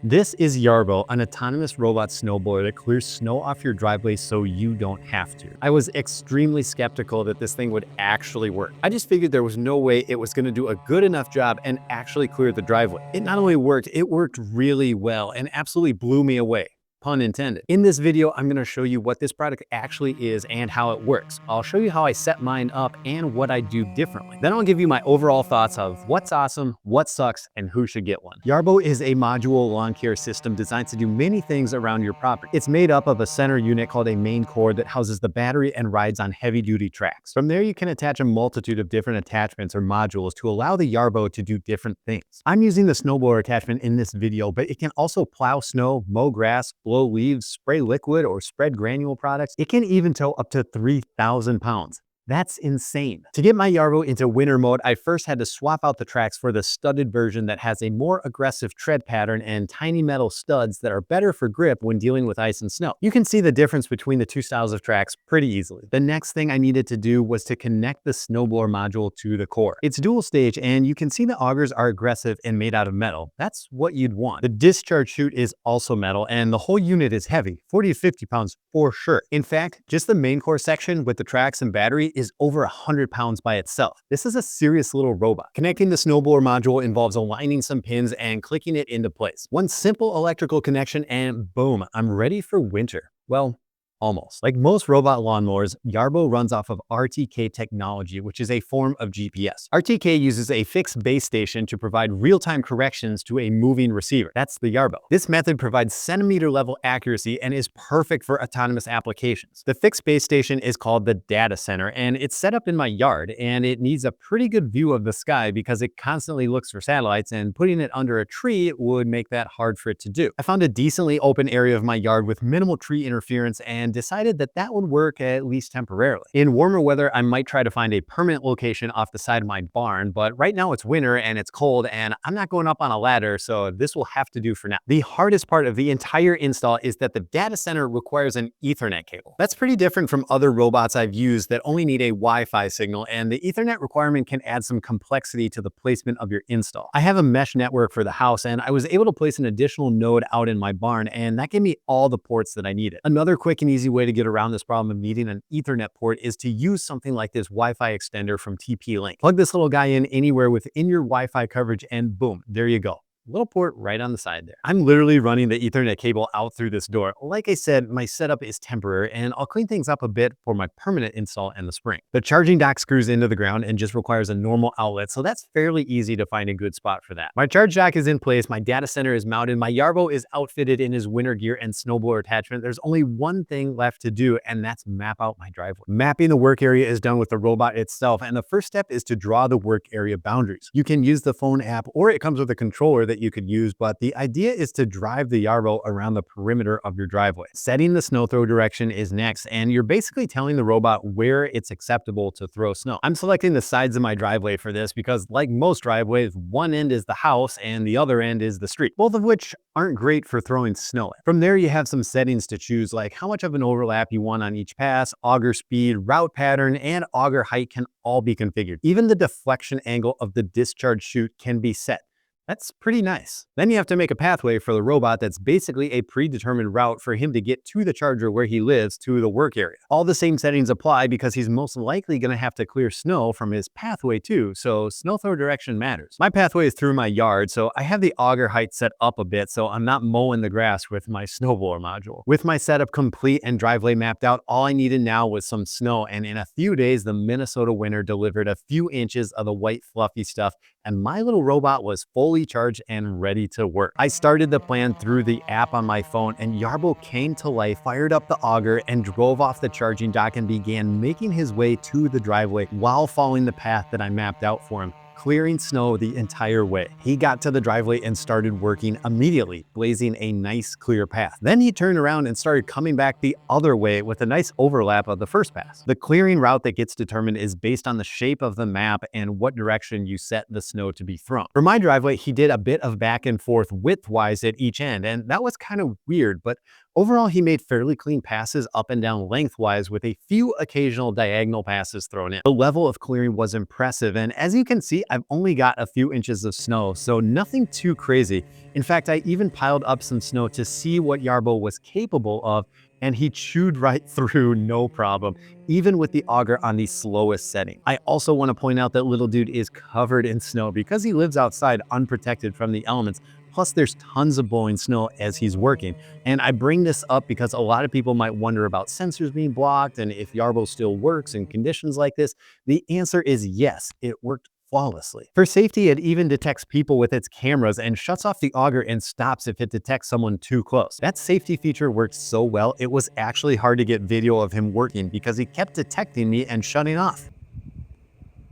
This is Yarbo, an autonomous robot snowblower that clears snow off your driveway so you don't have to. I was extremely skeptical that this thing would actually work. I just figured there was no way it was going to do a good enough job and actually clear the driveway. It not only worked, it worked really well and absolutely blew me away. Pun intended. In this video, I'm going to show you what this product actually is and how it works. I'll show you how I set mine up and what I do differently. Then I'll give you my overall thoughts of what's awesome, what sucks, and who should get one. Yarbo is a modular lawn care system designed to do many things around your property. It's made up of a center unit called a main core that houses the battery and rides on heavy-duty tracks. From there, you can attach a multitude of different attachments or modules to allow the Yarbo to do different things. I'm using the snowblower attachment in this video, but it can also plow snow, mow grass, blow leaves, spray liquid, or spread granule products. It can even tow up to 3,000 pounds. That's insane. To get my Yarbo into winter mode, I first had to swap out the tracks for the studded version that has a more aggressive tread pattern and tiny metal studs that are better for grip when dealing with ice and snow. You can see the difference between the two styles of tracks pretty easily. The next thing I needed to do was to connect the snowblower module to the core. It's dual stage, and you can see the augers are aggressive and made out of metal. That's what you'd want. The discharge chute is also metal, and the whole unit is heavy, 40 to 50 pounds for sure. In fact, just the main core section with the tracks and battery is over 100 pounds by itself. This is a serious little robot. Connecting the snowblower module involves aligning some pins and clicking it into place. One simple electrical connection and boom, I'm ready for winter. Well, almost. Like most robot lawnmowers, Yarbo runs off of RTK technology, which is a form of GPS. RTK uses a fixed base station to provide real-time corrections to a moving receiver. That's the Yarbo. This method provides centimeter-level accuracy and is perfect for autonomous applications. The fixed base station is called the data center, and it's set up in my yard, and it needs a pretty good view of the sky because it constantly looks for satellites, and putting it under a tree would make that hard for it to do. I found a decently open area of my yard with minimal tree interference and decided that that would work at least temporarily. In warmer weather, I might try to find a permanent location off the side of my barn, but right now it's winter and it's cold and I'm not going up on a ladder, so this will have to do for now. The hardest part of the entire install is that the data center requires an Ethernet cable. That's pretty different from other robots I've used that only need a Wi-Fi signal, and the Ethernet requirement can add some complexity to the placement of your install. I have a mesh network for the house, and I was able to place an additional node out in my barn, and that gave me all the ports that I needed. Another quick and easy way to get around this problem of needing an Ethernet port is to use something like this Wi-Fi extender from TP-Link. Plug this little guy in anywhere within your Wi-Fi coverage and boom, there you go. Little port right on the side there. I'm literally running the Ethernet cable out through this door. Like I said, my setup is temporary and I'll clean things up a bit for my permanent install in the spring. The charging dock screws into the ground and just requires a normal outlet, so that's fairly easy to find a good spot for that. My charge dock is in place, my data center is mounted, my Yarbo is outfitted in his winter gear and snowblower attachment. There's only one thing left to do, and that's map out my driveway. Mapping the work area is done with the robot itself, and the first step is to draw the work area boundaries. You can use the phone app or it comes with a controller that you could use, but the idea is to drive the Yarbo around the perimeter of your driveway. Setting the snow throw direction is next, and you're basically telling the robot where it's acceptable to throw snow. I'm selecting the sides of my driveway for this because, like most driveways, one end is the house and the other end is the street, both of which aren't great for throwing snow in. From there, you have some settings to choose, like how much of an overlap you want on each pass, auger speed, route pattern, and auger height can all be configured. Even the deflection angle of the discharge chute can be set. That's pretty nice. Then you have to make a pathway for the robot that's basically a predetermined route for him to get to the charger where he lives to the work area. All the same settings apply because he's most likely going to have to clear snow from his pathway too, so snow throw direction matters. My pathway is through my yard, so I have the auger height set up a bit so I'm not mowing the grass with my snowblower module. With my setup complete and driveway mapped out, all I needed now was some snow, and in a few days the Minnesota winter delivered a few inches of the white fluffy stuff, and my little robot was fully charged and ready to work. I started the plan through the app on my phone, and Yarbo came to life, fired up the auger, and drove off the charging dock and began making his way to the driveway while following the path that I mapped out for him, clearing snow the entire way. He got to the driveway and started working immediately, blazing a nice clear path. Then he turned around and started coming back the other way with a nice overlap of the first pass. The clearing route that gets determined is based on the shape of the map and what direction you set the snow to be thrown. For my driveway, he did a bit of back and forth width-wise at each end, and that was kind of weird, but Overall, he made fairly clean passes up and down lengthwise with a few occasional diagonal passes thrown in. The level of clearing was impressive, and as you can see, I've only got a few inches of snow, so nothing too crazy. In fact, I even piled up some snow to see what Yarbo was capable of, and he chewed right through no problem, even with the auger on the slowest setting. I also want to point out that little dude is covered in snow because he lives outside unprotected from the elements. Plus, there's tons of blowing snow as he's working. And I bring this up because a lot of people might wonder about sensors being blocked and if Yarbo still works in conditions like this. The answer is yes, it worked flawlessly. For safety, it even detects people with its cameras and shuts off the auger and stops if it detects someone too close. That safety feature worked so well, it was actually hard to get video of him working because he kept detecting me and shutting off.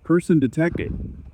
Person detected.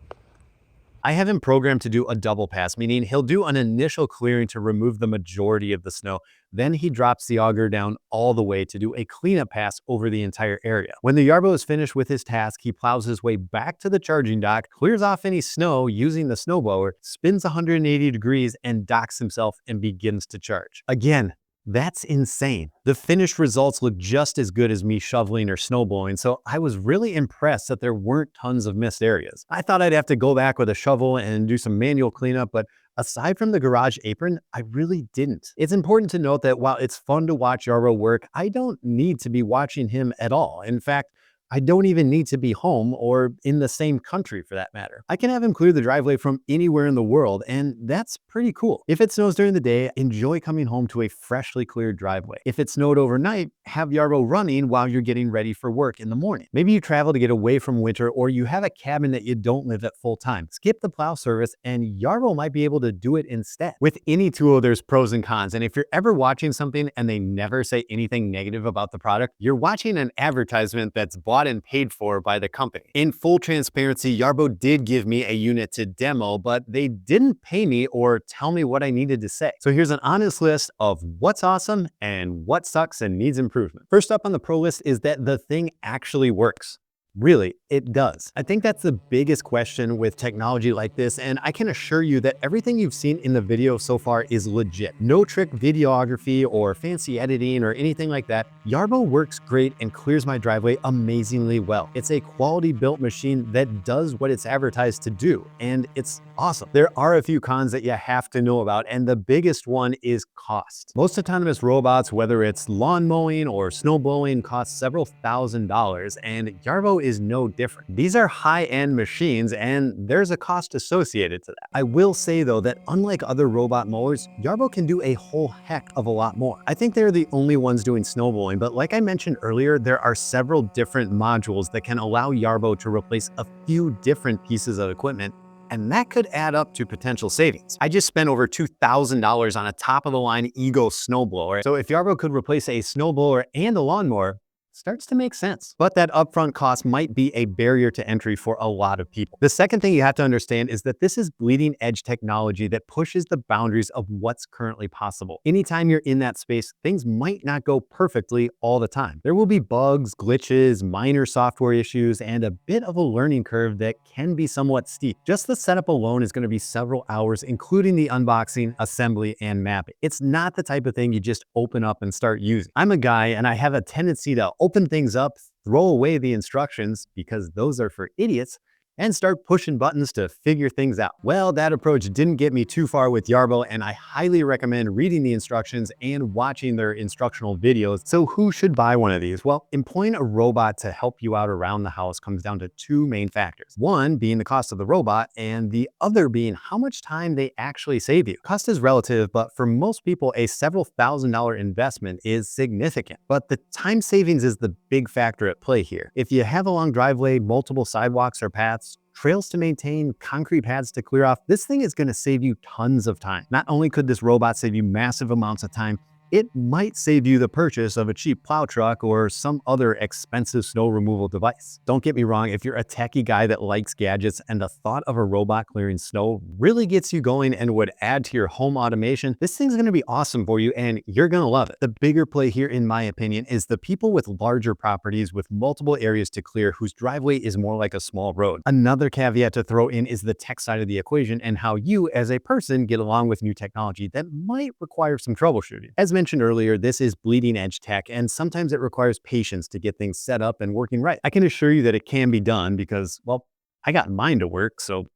I have him programmed to do a double pass, meaning he'll do an initial clearing to remove the majority of the snow. Then he drops the auger down all the way to do a cleanup pass over the entire area. When the Yarbo is finished with his task, he plows his way back to the charging dock, clears off any snow using the snowblower, spins 180 degrees, and docks himself and begins to charge. Again, that's insane. The finished results look just as good as me shoveling or snowblowing, so I was really impressed that there weren't tons of missed areas. I thought I'd have to go back with a shovel and do some manual cleanup, but aside from the garage apron, I really didn't. It's important to note that while it's fun to watch Yarbo work, I don't need to be watching him at all. In fact, I don't even need to be home or in the same country for that matter. I can have him clear the driveway from anywhere in the world, and that's pretty cool. If it snows during the day, enjoy coming home to a freshly cleared driveway. If it snowed overnight, have Yarbo running while you're getting ready for work in the morning. Maybe you travel to get away from winter, or you have a cabin that you don't live at full time. Skip the plow service and Yarbo might be able to do it instead. With any tool, there's pros and cons, and if you're ever watching something and they never say anything negative about the product, you're watching an advertisement that's bought and paid for by the company. In full transparency, Yarbo did give me a unit to demo, but they didn't pay me or tell me what I needed to say. So here's an honest list of what's awesome and what sucks and needs improvement. First up on the pro list is that the thing actually works. Really, it does. I think that's the biggest question with technology like this, and I can assure you that everything you've seen in the video so far is legit. No trick videography or fancy editing or anything like that. Yarbo works great and clears my driveway amazingly well. It's a quality built machine that does what it's advertised to do, and it's awesome. There are a few cons that you have to know about, and the biggest one is cost. Most autonomous robots, whether it's lawn mowing or snow blowing, cost several $1,000s, and Yarbo is no different. These are high-end machines, and there's a cost associated to that. I will say though that unlike other robot mowers, Yarbo can do a whole heck of a lot more. I think they're the only ones doing snow blowing, but like I mentioned earlier, there are several different modules that can allow Yarbo to replace a few different pieces of equipment, and that could add up to potential savings. I just spent over $2,000 on a top-of-the-line Ego snowblower, so if Yarbo could replace a snowblower and a lawnmower, starts to make sense. But that upfront cost might be a barrier to entry for a lot of people. The second thing you have to understand is that this is bleeding edge technology that pushes the boundaries of what's currently possible. Anytime you're in that space, things might not go perfectly all the time. There will be bugs, glitches, minor software issues, and a bit of a learning curve that can be somewhat steep. Just the setup alone is going to be several hours, including the unboxing, assembly, and mapping. It's not the type of thing you just open up and start using. I'm a guy and I have a tendency to open things up, throw away the instructions because those are for idiots, and start pushing buttons to figure things out. Well, that approach didn't get me too far with Yarbo, and I highly recommend reading the instructions and watching their instructional videos. So who should buy one of these? Well, employing a robot to help you out around the house comes down to two main factors. One being the cost of the robot, and the other being how much time they actually save you. Cost is relative, but for most people, a several $1,000 investment is significant. But the time savings is the big factor at play here. If you have a long driveway, multiple sidewalks or paths, trails to maintain, concrete pads to clear off, this thing is going to save you tons of time. Not only could this robot save you massive amounts of time, it might save you the purchase of a cheap plow truck or some other expensive snow removal device. Don't get me wrong, if you're a techie guy that likes gadgets and the thought of a robot clearing snow really gets you going and would add to your home automation, this thing's gonna be awesome for you and you're gonna love it. The bigger play here, in my opinion, is the people with larger properties with multiple areas to clear whose driveway is more like a small road. Another caveat to throw in is the tech side of the equation and how you as a person get along with new technology that might require some troubleshooting. As mentioned earlier, this is bleeding edge tech, and sometimes it requires patience to get things set up and working right. I can assure you that it can be done because, well, I got mine to work, so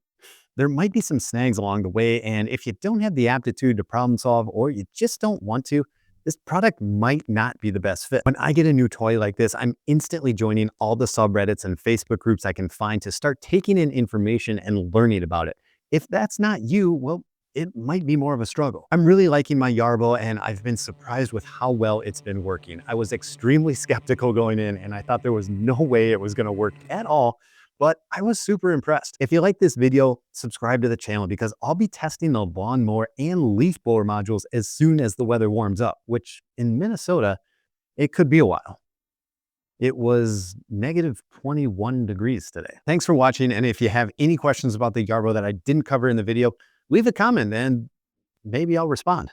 there might be some snags along the way, and if you don't have the aptitude to problem solve or you just don't want to, this product might not be the best fit. When I get a new toy like this, I'm instantly joining all the subreddits and Facebook groups I can find to start taking in information and learning about it. If that's not you, well, it might be more of a struggle. I'm really liking my Yarbo, and I've been surprised with how well it's been working. I was extremely skeptical going in, and I thought there was no way it was going to work at all, but I was super impressed. If you like this video, subscribe to the channel because I'll be testing the lawnmower and leaf blower modules as soon as the weather warms up, which in Minnesota, it could be a while. It was negative 21 degrees today. Thanks for watching, and if you have any questions about the Yarbo that I didn't cover in the video, leave a comment and maybe I'll respond.